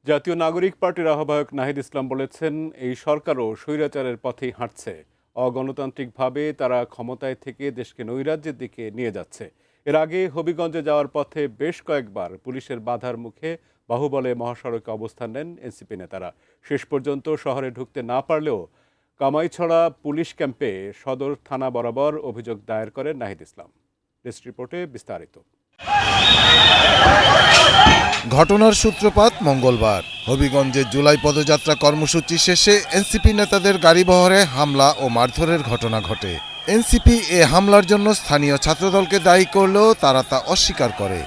জাতীয় নাগরিক পার্টির আহ্বায়ক নাহিদ ইসলাম বলেছেন, এই সরকারও স্বৈরাচারের পথেই হাঁটছে। অগণতান্ত্রিকভাবে তারা ক্ষমতায় থেকে দেশকে নৈরাজ্যের দিকে নিয়ে যাচ্ছে। এর আগে হবিগঞ্জে যাওয়ার পথে বেশ কয়েকবার পুলিশের বাধার মুখে বাহুবলে মহাসড়কে অবস্থান নেন এনসিপি নেতারা। শেষ পর্যন্ত শহরে ঢুকতে না পারলেও কামাইছড়া পুলিশ ক্যাম্পে সদর থানা বরাবর অভিযোগ দায়ের করেন নাহিদ ইসলাম। ডেস্ক রিপোর্টে বিস্তারিত। ঘটনার সূত্রপাত মঙ্গলবার। হবিগঞ্জে জুলাই পদযাত্রা কর্মসূচি শেষে এনসিপি নেতাদের গাড়িবহরে হামলা ও মারধরের ঘটনা ঘটে। এনসিপি এ হামলার জন্য স্থানীয় ছাত্রদলকে দায়ী করলেও তারা তা অস্বীকার করে।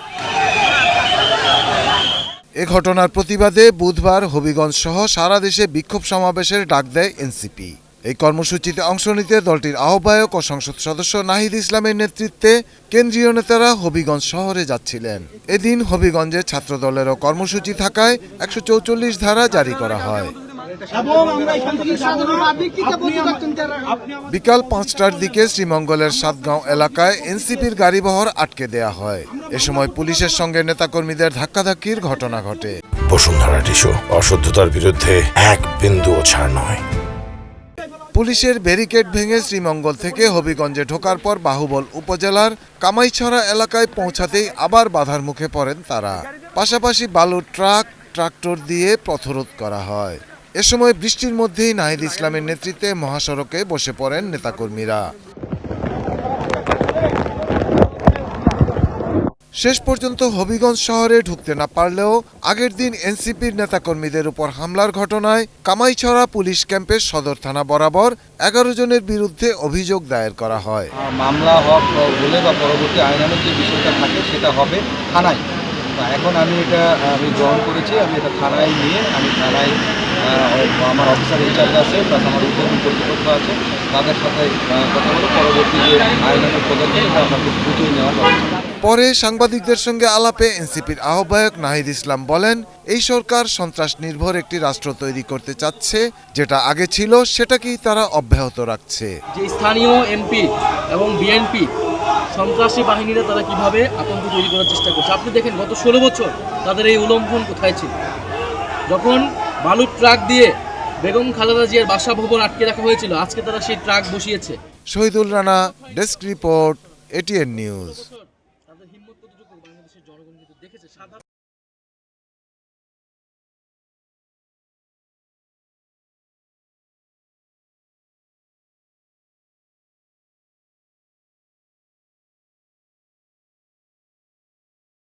এ ঘটনার প্রতিবাদে বুধবার হবিগঞ্জ সহ সারা দেশে বিক্ষোভ সমাবেশের ডাক দেয় এনসিপি। এই কর্মসূচিতে অংশ নিতে দলটির আহ্বায়ক ও সংসদ সদস্য নাহিদ ইসলামের নেতৃত্বে কেন্দ্রীয় নেতারা হবিগঞ্জ শহরে যাচ্ছিলেন। এদিন হবিগঞ্জে ছাত্রদলেরও কর্মসূচি থাকায় ১৪৪ ধারা জারি করা হয়। বিকাল ৫টার দিকে শ্রীমঙ্গলের সাতগাঁও এলাকায় এনসিপির গাড়িবহর আটকে দেয়া হয়। এ সময় পুলিশের সঙ্গে নেতাকর্মীদের ধাক্কাধাক্কির ঘটনা ঘটে। বসুন্ধরা টিস্যু অশুদ্ধতার বিরুদ্ধে এক বিন্দুও ছাড় নয়। পুলিশের ব্যারিকেড ভেঙে শ্রীমঙ্গল থেকে হবিগঞ্জে ঢোকার পর বাহুবল উপজেলার কামাইছড়া এলাকায় পৌঁছাতেই আবার বাধার মুখে পড়েন তারা। পাশাপাশি বালুর ট্রাক্টর দিয়ে পথরোধ করা হয়। এ সময় বৃষ্টির মধ্যেই নাহিদ ইসলামের নেতৃত্বে মহাসড়কে বসে পড়েন নেতাকর্মীরা। শেষ পর্যন্ত হবিগঞ্জ শহরে ঢুকতে না পারলেও আগের দিন এনসিপির নেতাকর্মীদের উপর হামলার ঘটনায় কামাইছড়া পুলিশ ক্যাম্পের সদর থানা বরাবর ১১ জনের বিরুদ্ধে অভিযোগ দায়ের করা হয়। মামলা হলে বা পরবর্তী আইনানুগ যে বিষয়টা থাকে সেটা হবে থানায়। এখন আমি গ্রহণ করেছি। আমি এটা থানায় নিয়ে থানায় আমার অফিসার ইনচার্জ আছে, প্লাস আমার উদ্যোগী কর্তৃপক্ষ আছে, তাদের সাথে কথা বলে পরবর্তী যে আইনানুগ পদক্ষেপ আমরা দ্রুতই নেওয়ার ব্যবস্থা। পরে সাংবাদিকদের সঙ্গে আলাপে এনসিপির আহ্বায়ক নাহিদ ইসলাম বলেন, এই সরকার সন্ত্রাস নির্ভর একটি রাষ্ট্র তৈরি করতে চাচ্ছে, যেটা আগে ছিল সেটাকেই তারা অব্যাহত রাখছে। যে স্থানীয় এমপি এবং বিএনপি সন্ত্রাসী বাহিনীরা তারা কিভাবে আতঙ্ক তৈরি করার চেষ্টা করছে। আপনি দেখেন গত ১৬ বছর তাদের এই উলম্ফন কোথায় ছিল। যখন বালুর ট্রাক দিয়ে বেগম খালেদা জিয়ার বাসা ভবন আটকে রাখা হয়েছিল, আজকে তারা সেই ট্রাক বসিয়েছে। Shahidul Rana, desk report, ATN news.